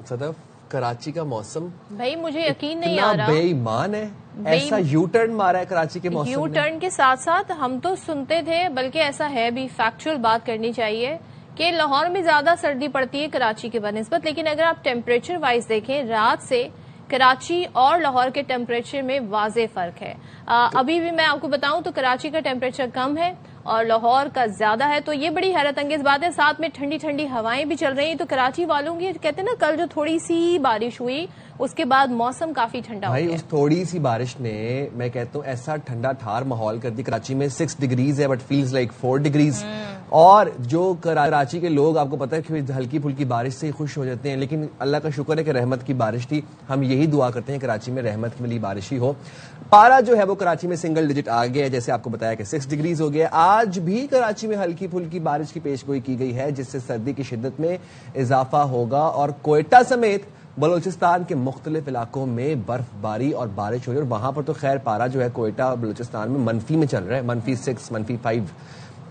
صدف کراچی کا موسم بھائی مجھے یقین نہیں آ رہا، بے ایمان ہے، ایسا یو ٹرن مارا ہے کراچی کے موسم یو ٹرن کے ساتھ ساتھ ہم تو سنتے تھے، بلکہ ایسا ہے بھی، فیکچوئل بات کرنی چاہیے کہ لاہور میں زیادہ سردی پڑتی ہے کراچی کے بنسبت، لیکن اگر آپ ٹیمپریچر وائز دیکھیں رات سے کراچی اور لاہور کے ٹیمپریچر میں واضح فرق ہے۔ ابھی بھی میں آپ کو بتاؤں تو کراچی کا ٹیمپریچر کم ہے اور لاہور کا زیادہ ہے، تو یہ بڑی حیرت انگیز بات ہے۔ ساتھ میں ٹھنڈی ٹھنڈی ہوائیں بھی چل رہی ہیں، تو کراچی والوں کی کہتے ہیں نا کل جو تھوڑی سی بارش ہوئی اس کے بعد موسم کافی ٹھنڈا ہو گیا۔ بھائی اس تھوڑی سی بارش نے میں کہتا ہوں ایسا ٹھنڈا ٹھار ماحول کر دی، کراچی میں 6 ڈگریز ہے بٹ فیلز لائک 4 ڈگریز، اور جو کراچی کے لوگ آپ کو پتا ہے کہ ہلکی پھلکی بارش سے ہی خوش ہو جاتے ہیں، لیکن اللہ کا شکر ہے کہ رحمت کی بارش تھی، ہم یہی دعا کرتے ہیں کراچی میں رحمت کی ملی بارش ہی ہو۔ پارا جو ہے وہ کراچی میں سنگل ڈیجٹ آ گیا ہے، جیسے آپ کو بتایا کہ 6 ڈگریز ہو گیا۔ آج بھی کراچی میں ہلکی پھلکی بارش کی پیش گوئی کی گئی ہے، جس سے سردی کی شدت میں اضافہ ہوگا، اور کوئٹہ سمیت بلوچستان کے مختلف علاقوں میں برف باری اور بارش ہوئی، اور وہاں پر تو خیر پارا جو ہے کوئٹہ اور بلوچستان میں منفی میں چل رہا ہے، -6 -5،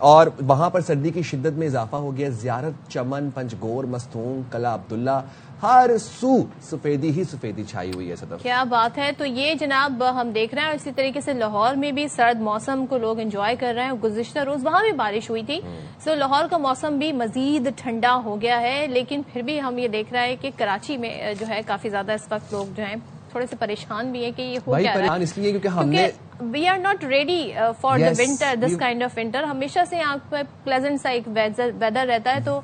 اور وہاں پر سردی کی شدت میں اضافہ ہو گیا۔ زیارت، چمن، پنجگور، مستونگ، قلعہ عبداللہ، ہر سو سفیدی ہی سفیدی چھائی ہوئی ہے صدف۔ کیا بات ہے، تو یہ جناب ہم دیکھ رہے ہیں، اسی طریقے سے لاہور میں بھی سرد موسم کو لوگ انجوائے کر رہے ہیں، گزشتہ روز وہاں بھی بارش ہوئی تھی، سو لاہور کا موسم بھی مزید ٹھنڈا ہو گیا ہے، لیکن پھر بھی ہم یہ دیکھ رہے ہیں کہ کراچی میں جو ہے کافی زیادہ اس وقت لوگ جو ہیں تھوڑے سے پریشان بھی ہیں کہ یہ ہو کیا رہا ہے، اس لیے کیونکہ ہم نے we are not ready for the winter, this kind of winter. ہمیشہ سے یہاں پہ پلیزنٹ سا ایک ویدر رہتا ہے، تو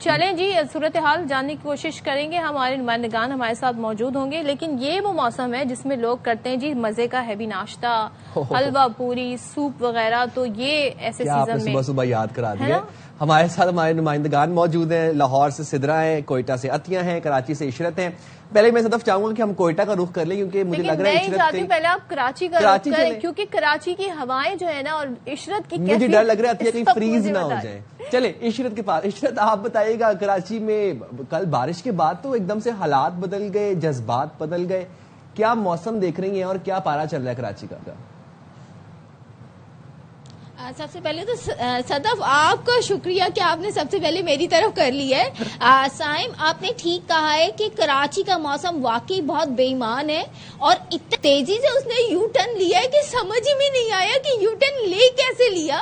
چلیں جی صورتحال جاننے کی کوشش کریں گے، ہمارے نمائندگان ہمارے ساتھ موجود ہوں گے، لیکن یہ وہ موسم ہے جس میں لوگ کرتے ہیں جی مزے کا ہیوی ناشتہ، حلوہ پوری، سوپ وغیرہ، تو یہ ایسے سیزن میں صبح صبح یاد کرا دیا۔ ہمارے ساتھ ہمارے نمائندگان موجود ہیں، لاہور سے سدرا ہیں، کوئٹہ سے عطیہ ہیں، کراچی سے عشرت ہیں۔ پہلے میں صدف چاہوں گا کہ ہم کوئٹہ کا رخ کر لیں، کیونکہ مجھے لگ رہا ہے میں چاہتی ہوں پہلے آپ کراچی کا رخ کریں، کیونکہ کراچی کی ہوائیں جو ہے نا اور عشرت کی مجھے ڈر لگ رہا ہے کہیں فریز نہ ہو جائے۔ چلے عشرت کے پاس، عشرت آپ بتائیے گا کراچی میں کل بارش کے بعد تو ایک دم سے حالات بدل گئے، جذبات بدل گئے، کیا موسم دیکھ رہی ہیں اور کیا پارا چل رہا ہے کراچی کا؟ سب سے پہلے تو صدف آپ کا شکریہ کہ آپ نے سب سے پہلے میری طرف کر لی ہے۔ سائم آپ نے ٹھیک کہا ہے کہ کراچی کا موسم واقعی بہت بے ایمان ہے، اور اتنی تیزی سے اس نے یو ٹرن لیا ہے کہ سمجھ ہی میں نہیں آیا کہ یو ٹرن لے کیسے لیا۔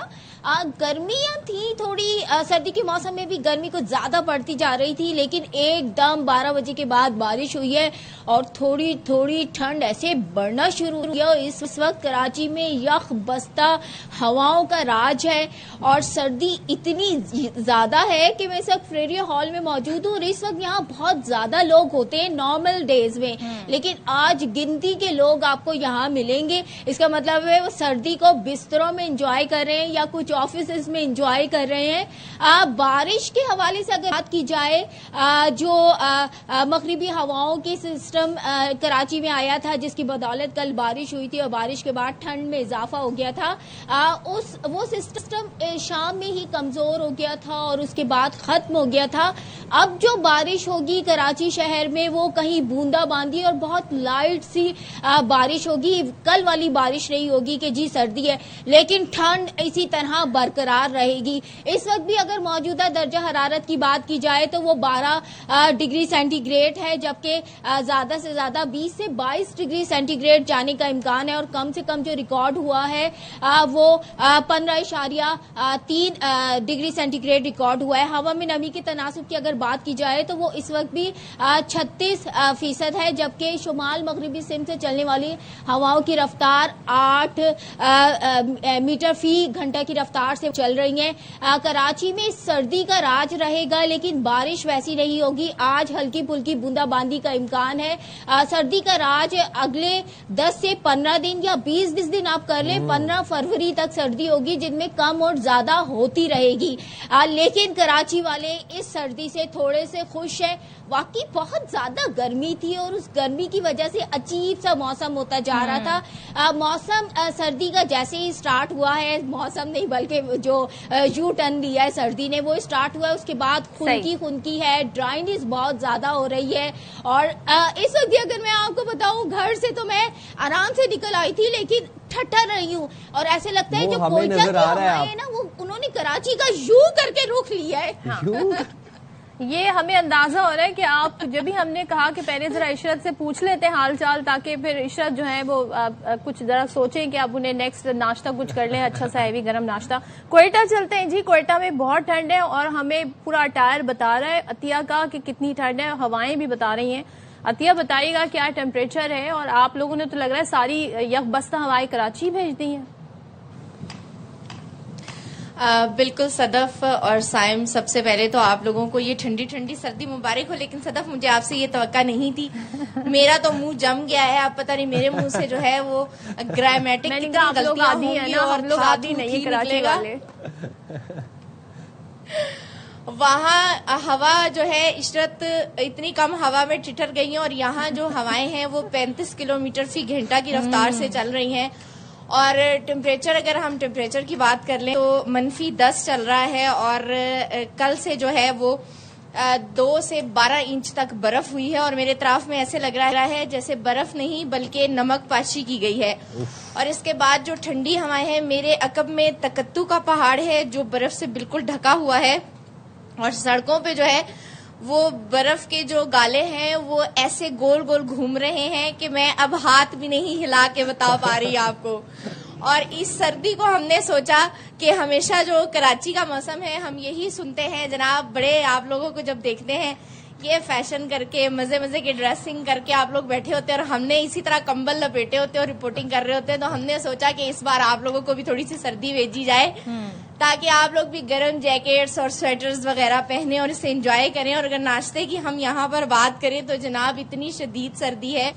گرمیاں تھیں تھوڑی، سردی کے موسم میں بھی گرمی کچھ زیادہ پڑتی جا رہی تھی، لیکن ایک دم 12 بجے کے بعد بارش ہوئی ہے اور تھوڑی تھوڑی ٹھنڈ ایسے بڑھنا شروع ہو گیا۔ اس وقت کراچی میں یخ بستہ ہواؤں کا راج ہے، اور سردی اتنی زیادہ ہے کہ میں اس وقت فریری ہال میں موجود ہوں، اور اس وقت یہاں بہت زیادہ لوگ ہوتے ہیں نارمل ڈیز میں، لیکن آج گنتی کے لوگ آپ کو یہاں ملیں گے۔ اس کا مطلب ہے وہ سردی کو بستروں میں انجوائے کر رہے ہیں یا کچھ آفیسز میں انجوائے کر رہے ہیں۔ بارش کے حوالے سے اگر بات کی جائے، جو مغربی ہواؤں کی سسٹم کراچی میں آیا تھا، جس کی بدولت کل بارش ہوئی تھی اور بارش کے بعد ٹھنڈ میں اضافہ ہو گیا تھا، وہ سسٹم شام میں ہی کمزور ہو گیا تھا اور اس کے بعد ختم ہو گیا تھا۔ اب جو بارش ہوگی کراچی شہر میں وہ کہیں بوندا باندی اور بہت لائٹ سی بارش ہوگی، کل والی بارش نہیں ہوگی کہ جی سردی ہے، لیکن ٹھنڈ اسی طرح برقرار رہے گی۔ اس وقت بھی اگر موجودہ درجہ حرارت کی بات کی جائے تو وہ 12 ڈگری سینٹی گریڈ ہے، جبکہ زیادہ سے زیادہ 20 سے 22 ڈگری سینٹی گریڈ جانے کا امکان ہے، اور کم سے کم جو ریکارڈ ہوا ہے وہ 15.3 ڈگری سینٹی گریڈ ریکارڈ ہوا ہے۔ ہوا میں نمی کے تناسب کی اگر بات کی جائے تو وہ اس وقت بھی 36% ہے، جبکہ شمال مغربی سمت سے چلنے والی ہواؤں کی رفتار 8 میٹر فی گھنٹہ کی رفتار سے چل رہی ہیں۔ کراچی میں سردی کا راج رہے گا، لیکن بارش ویسی نہیں ہوگی۔ آج ہلکی پھلکی بوندا باندی کا امکان ہے۔ سردی کا راج اگلے 10 سے 15 دن یا 20 دن آپ کر لیں، 15 فروری تک سردی ہوگی، جن میں کم اور زیادہ ہوتی رہے گی، لیکن کراچی والے اس سردی سے تھوڑے سے خوش ہیں۔ واقعی بہت زیادہ گرمی تھی اور اس گرمی کی وجہ سے عجیب سا موسم ہوتا جا رہا تھا۔ موسم سردی کا جیسے ہی سٹارٹ ہوا ہے، موسم نہیں بلکہ جو یو ٹرن لیا ہے سردی نے، وہ سٹارٹ ہوا ہے، اس کے بعد خنکی ہے، ڈرائنیس بہت زیادہ ہو رہی ہے، اور اس وقت اگر میں آپ کو بتاؤں گھر سے تو میں آرام سے نکل آئی تھی، لیکن ٹھٹر رہی ہوں، اور ایسے لگتا ہے جو کوئٹہ کی ہوائیں نا وہ انہوں نے کراچی کا یو کر کے رخ لیا ہے۔ یہ ہمیں اندازہ ہو رہا ہے کہ آپ جب بھی ہم نے کہا کہ پہلے ذرا عشرت سے پوچھ لیتے ہیں حال چال تاکہ پھر عشرت جو ہے وہ کچھ ذرا سوچیں کہ اب انہیں نیکسٹ ناشتہ کچھ کر لیں اچھا سا ہیوی گرم ناشتہ. کوئٹہ چلتے ہیں جی. کوئٹہ میں بہت ٹھنڈ ہے اور ہمیں پورا اٹائر بتا رہا ہے عطیہ کا کہ کتنی ٹھنڈ ہے, ہوائیں بھی بتا رہی ہیں. عطیہ بتائیے گا کیا ٹیمپریچر ہے, اور آپ لوگوں نے تو لگ رہا ہے ساری یک بستہ ہوائیں کراچی بھیج دی ہیں. بالکل صدف اور سائم, سب سے پہلے تو آپ لوگوں کو یہ ٹھنڈی ٹھنڈی سردی مبارک ہو. لیکن صدف مجھے آپ سے یہ توقع نہیں تھی, میرا تو منہ جم گیا ہے. آپ پتہ نہیں میرے منہ سے جو ہے وہ گرامیٹک کتنی غلطیاں ہوں گی اور لوگ عادی نہیں کراچی والے. وہاں ہوا جو ہے عشرت اتنی کم ہوا میں ٹٹر گئی ہیں, اور یہاں جو ہوائیں ہیں وہ 35 کلومیٹر فی گھنٹہ کی رفتار سے چل رہی ہیں. اور ٹیمپریچر, اگر ہم ٹیمپریچر کی بات کر لیں تو -10 چل رہا ہے. اور کل سے جو ہے وہ 2 سے 12 انچ تک برف ہوئی ہے, اور میرے اطراف میں ایسے لگ رہا ہے جیسے برف نہیں بلکہ نمک پاشی کی گئی ہے. اور اس کے بعد جو ٹھنڈی ہوائیں ہیں, میرے عقب میں تکتو کا پہاڑ ہے جو برف سے بالکل ڈھکا ہوا ہے, اور سڑکوں پہ جو ہے وہ برف کے جو گالے ہیں وہ ایسے گول گول گھوم رہے ہیں کہ میں اب ہاتھ بھی نہیں ہلا کے بتا پا رہی آپ کو. اور اس سردی کو ہم نے سوچا کہ ہمیشہ جو کراچی کا موسم ہے ہم یہی سنتے ہیں جناب, بڑے آپ لوگوں کو جب دیکھتے ہیں یہ فیشن کر کے مزے مزے کی ڈریسنگ کر کے آپ لوگ بیٹھے ہوتے ہیں, اور ہم نے اسی طرح کمبل لپیٹے ہوتے ہیں اور رپورٹنگ کر رہے ہوتے ہیں. تو ہم نے سوچا کہ اس بار آپ لوگوں کو بھی تھوڑی سی سردی بھیجی جائے تاکہ آپ لوگ بھی گرم جیکٹس اور سویٹرز وغیرہ پہنیں اور اسے انجوائے کریں. اور اگر ناشتے کی ہم یہاں پر بات کریں تو جناب اتنی شدید سردی ہے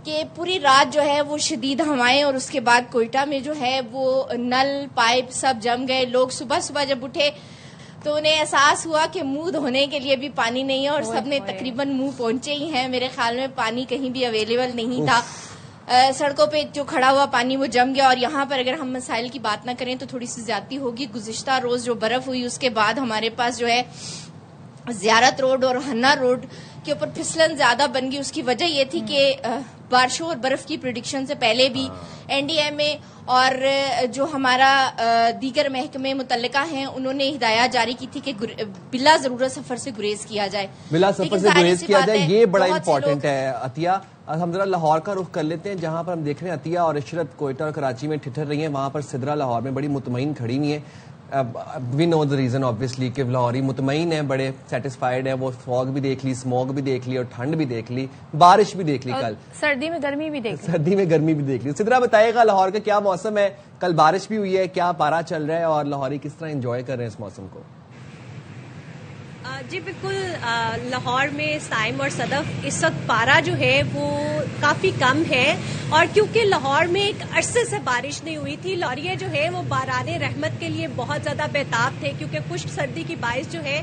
کہ پوری رات جو ہے وہ شدید ہوائیں, اور اس کے بعد کوئٹہ میں جو ہے وہ نل پائپ سب جم گئے. لوگ صبح صبح جب اٹھے تو انہیں احساس ہوا کہ منہ دھونے کے لیے بھی پانی نہیں ہے, اور سب نے تقریباً منہ پہنچے ہی ہیں. میرے خیال میں پانی کہیں بھی اویلیبل نہیں تھا. سڑکوں پہ جو کھڑا ہوا پانی وہ جم گیا. اور یہاں پر اگر ہم مسائل کی بات نہ کریں تو تھوڑی سی زیادتی ہوگی. گزشتہ روز جو برف ہوئی اس کے بعد ہمارے پاس جو ہے زیارت روڈ اور ہنہ روڈ کے اوپر پھسلن زیادہ بن گئی. اس کی وجہ یہ تھی کہ بارشوں اور برف کی پریڈکشن سے پہلے بھی NDMA اور جو ہمارا دیگر محکمے متعلقہ ہیں انہوں نے ہدایات جاری کی تھی کہ بلا ضرورت سفر سے گریز کیا جائے. بلا سفر سے گریز کیا جائے, یہ بڑا امپورٹنٹ ہے. عطیہ, ہم ذرا لاہور کا رخ کر لیتے ہیں جہاں پر ہم دیکھ رہے ہیں عطیہ اور عشرت کوئٹہ اور کراچی میں ٹھٹر رہی ہیں. وہاں پر سدرا لاہور میں بڑی مطمئن کھڑی ہوئی ہیں. وی نو دا ریزن آبویسلی کہ لاہوری مطمئن ہے, بڑے سیٹسفائیڈ ہے. وہ فوگ بھی دیکھ لی, اسموگ بھی دیکھ لی, اور ٹھنڈ بھی دیکھ لی, بارش بھی دیکھ لی, کل سردی میں گرمی بھی دیکھ لی. سردی میں گرمی بھی دیکھ لی. سدرا بتائے گا لاہور کا کیا موسم ہے, کل بارش بھی ہوئی ہے, کیا پارا چل رہا ہے اور لاہوری کس طرح انجوائے کر رہے ہیں اس موسم کو؟ جی بالکل, لاہور میں سائم اور صدف اس وقت پارا جو ہے وہ کافی کم ہے, اور کیونکہ لاہور میں ایک عرصے سے بارش نہیں ہوئی تھی. لاہوریے جو ہے وہ باران رحمت کے لیے بہت زیادہ بےتاب تھے, کیونکہ خشک سردی کی باعث جو ہے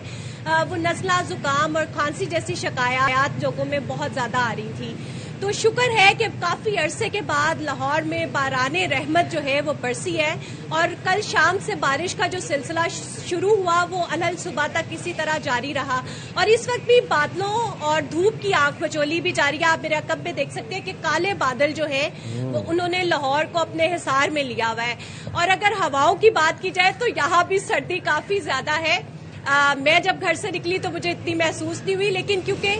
وہ نزلہ, زکام اور کھانسی جیسی شکایات لوگوں میں بہت زیادہ آ رہی تھی. تو شکر ہے کہ کافی عرصے کے بعد لاہور میں باران رحمت جو ہے وہ برسی ہے, اور کل شام سے بارش کا جو سلسلہ شروع ہوا وہ الل صبح تک اسی طرح جاری رہا. اور اس وقت بھی بادلوں اور دھوپ کی آنکھ مچولی بھی جاری ہے. آپ میرے عقب میں دیکھ سکتے ہیں کہ کالے بادل جو ہے وہ انہوں نے لاہور کو اپنے حصار میں لیا ہوا ہے. اور اگر ہواؤں کی بات کی جائے تو یہاں بھی سردی کافی زیادہ ہے. میں جب گھر سے نکلی تو مجھے اتنی محسوس نہیں ہوئی, لیکن کیونکہ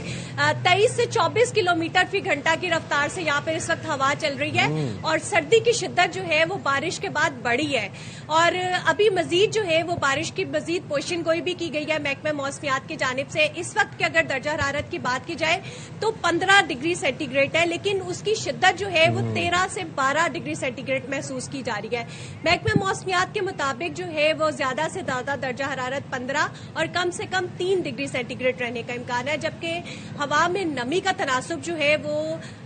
23 سے 24 کلومیٹر فی گھنٹہ کی رفتار سے یہاں پر اس وقت ہوا چل رہی ہے, اور سردی کی شدت جو ہے وہ بارش کے بعد بڑھی ہے. اور ابھی مزید جو ہے وہ بارش کی مزید پوشن گوئی بھی کی گئی ہے محکمہ موسمیات کی جانب سے. اس وقت کی اگر درجہ حرارت کی بات کی جائے تو 15 ڈگری سینٹی گریڈ ہے, لیکن اس کی شدت جو ہے وہ 13 سے 12 ڈگری سینٹی گریڈ محسوس کی جا رہی ہے. محکمہ موسمیات کے مطابق جو ہے وہ زیادہ سے زیادہ درجہ حرارت 15 اور کم سے کم 3 ڈگری سینٹی گریڈ رہنے کا امکان ہے, جبکہ ہوا میں نمی کا تناسب جو ہے وہ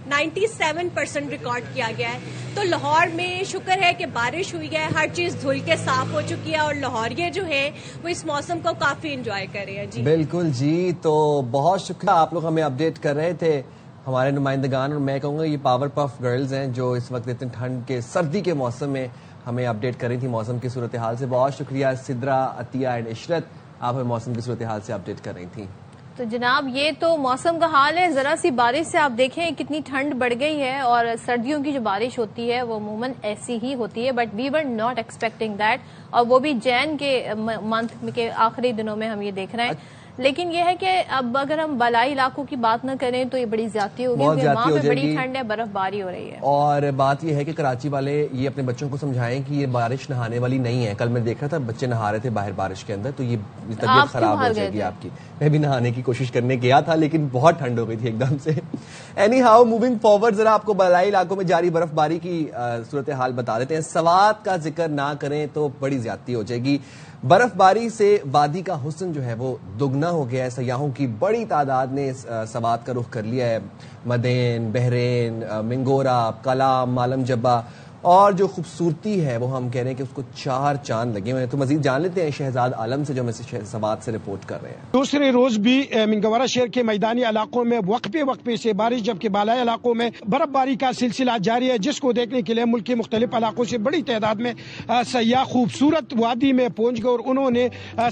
97% ریکارڈ کیا گیا ہے. تو لاہور میں شکر ہے کہ بارش ہوئی ہے, ہر چیز دھل کے صاف ہو چکی ہے, اور لاہوریے جو ہے وہ اس موسم کو کافی انجوائے کر رہے ہیں. جی بالکل جی, تو بہت شکریہ, آپ لوگ ہمیں اپڈیٹ کر رہے تھے ہمارے نمائندگان, اور میں کہوں گا یہ پاور پف گرلز ہیں جو اس وقت اتنے ٹھنڈ کے سردی کے موسم میں ہمیں اپڈیٹ کر رہی تھی موسم کی صورتحال سے. بہت شکریہ سدرا, عطیہ اینڈ عشرت, آپ ہمیں موسم کی صورتحال سے اپڈیٹ کر رہی تھیں. تو جناب یہ تو موسم کا حال ہے. ذرا سی بارش سے آپ دیکھیں کتنی ٹھنڈ بڑھ گئی ہے, اور سردیوں کی جو بارش ہوتی ہے وہ عموماً ایسی ہی ہوتی ہے, but we were not expecting that, اور وہ بھی جین کے منتھ کے آخری دنوں میں ہم یہ دیکھ رہے ہیں. لیکن یہ ہے کہ اب اگر ہم بالائی علاقوں کی بات نہ کریں تو یہ بڑی زیادتی ہوگی، بہت کیونکہ زیادتی وہاں ہو پہ جائے بڑی گی، ٹھنڈ ہے، برف باری ہو رہی ہے۔ اور بات یہ ہے کہ کراچی والے یہ اپنے بچوں کو سمجھائیں کہ یہ بارش نہانے والی نہیں ہے۔ کل میں دیکھ رہا تھا بچے نہا رہے تھے باہر بارش کے اندر، تو یہ طبیعت خراب ہو جائے گی آپ کی۔ میں بھی نہانے کی کوشش کرنے گیا تھا لیکن بہت ٹھنڈ ہو گئی تھی ایک دم سے۔ اینی ہاؤ موونگ فارورڈ، ذرا آپ کو بالائی علاقوں میں جاری برف باری کی صورتحال بتا دیتے ہیں۔ سوات کا ذکر نہ کریں تو بڑی زیادتی ہو جائے گی۔ برف باری سے وادی کا حسن جو ہے وہ دگنا ہو گیا ہے۔ سیاحوں کی بڑی تعداد نے سوات کا رخ کر لیا ہے۔ مدین، بحرین، منگورا، کلام، مالم جبہ، اور جو خوبصورتی ہے وہ ہم کہہ رہے ہیں کہ اس کو 4 چاند لگے ہوئے ہیں۔ تو مزید جان لیتے ہیں شہزاد عالم سے جو ہمیں سوات سے رپورٹ کر رہے ہیں۔ دوسرے روز بھی منگورا شہر کے میدانی علاقوں میں وقفے سے بارش، جبکہ بالائی علاقوں میں برف باری کا سلسلہ جاری ہے، جس کو دیکھنے کے لیے ملک کے مختلف علاقوں سے بڑی تعداد میں سیاح خوبصورت وادی میں پہنچ گئے اور انہوں نے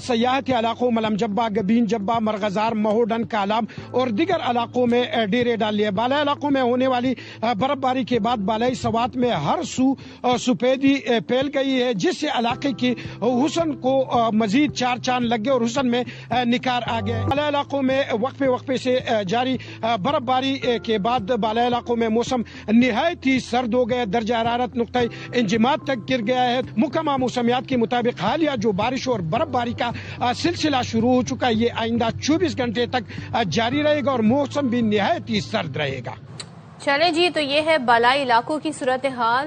سیاحتی علاقوں ملم جبہ، گبین جبہ، مرغزار، مہوڈن، کالام اور دیگر علاقوں میں ڈیرے ڈال لیے۔ بالائی علاقوں میں ہونے والی برف باری کے بعد بالائی سوات میں ہر سفیدی پھیل گئی ہے، جس سے علاقے کی حسن کو مزید 4 چاند لگ گئے اور حسن میں نکھار آ گئے۔ بالائی علاقوں میں وقفے سے جاری برف باری کے بعد بالائی علاقوں میں موسم نہایت ہی سرد ہو گیا، درجہ حرارت نقطہ انجماد تک گر گیا ہے۔ محکمہ موسمیات کے مطابق حالیہ جو بارش اور برف باری کا سلسلہ شروع ہو چکا ہے، یہ آئندہ 24 گھنٹے تک جاری رہے گا اور موسم بھی نہایت ہی سرد رہے گا۔ چلیں جی، تو یہ ہے بالائی علاقوں کی صورتحال۔